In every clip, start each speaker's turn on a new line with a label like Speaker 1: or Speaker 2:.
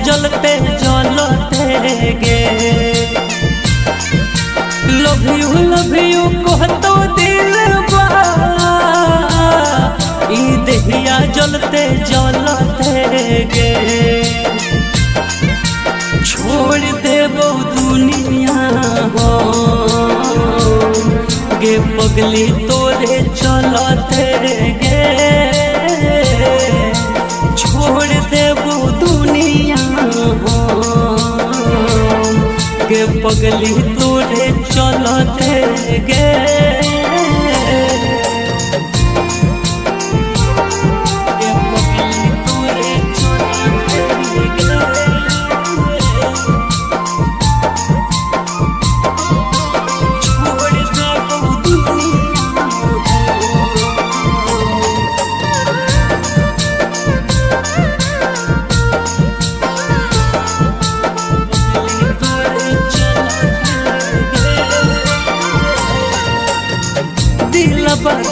Speaker 1: जलते जलते गे। लव यू कहतो दिल बा ई देहिया जलते जलते गे। छोड़ देबो दुनिया हो गे पगली तोरे चलते गे। छोड़ देबो दुनिया हो गे पगली तोरे चलते गे।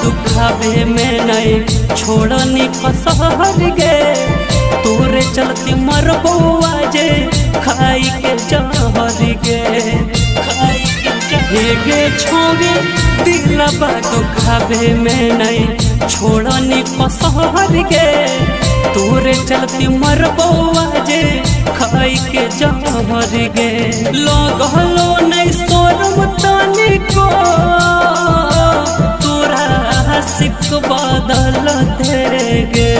Speaker 1: दुखावे में नहीं छोड़नी फसहर गे। तोरे चलती मरबो आजे खाई के जहर गे। खाई के जहर गे छोड़े दिलबा दुखावे में नहीं छोड़नी फसहर गे। तोरे चलती मरबो आजे खाई के जहर गे। लगलो नहीं शोरम तानी को सिक बदलते गे।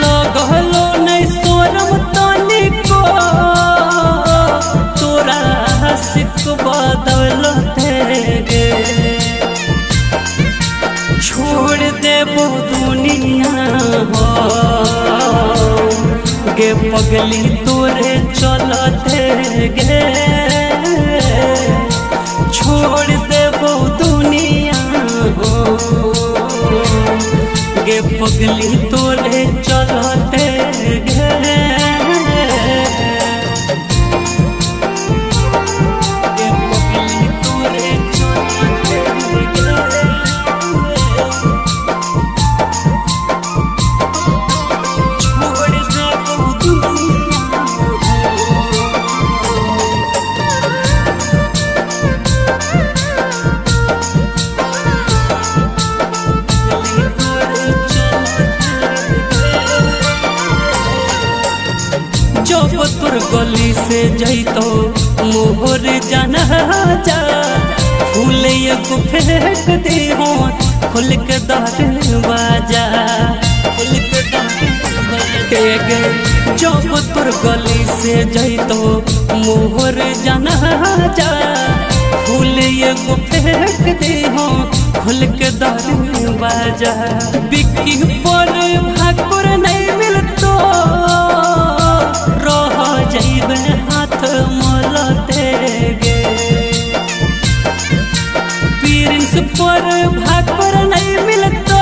Speaker 1: लगलो नहीं शोरम तनिको तोरा सिक बदलते गे। छोड़ देबो दुनिया हो गे पगली तोरे चलते गे। छोड़ देबो दुनिया हो गे पगली तोरे चलते गे। गे पगली तोरे चलते गे। छोड़ देबो दुनिया तोर गली से जैतो मोहर जाना जा। फूल एगो फेंक दे हो खुल के दरवाजा। खुल के दरवाजा जब तोर गली से जैतो मोहर जाना जा। फूल एगो फेंक दे हो खुल के दरवाजा। बिक्की पर भाकुर नहीं मिलतो रह जइबे हाथ मलते गे। प्रिंस पर भाकुर नहीं मिलतो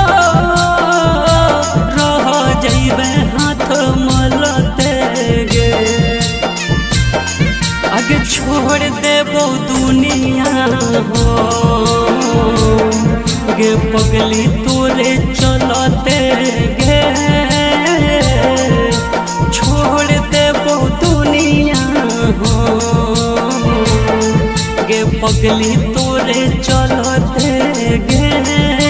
Speaker 1: रह जइबे हाथ मलते गे। आगे छोड़ देबो दुनिया हो गे पगली तोरे चलते गे। छोड़ देबो दुनिया हो गे पगली तोरे चलते गे।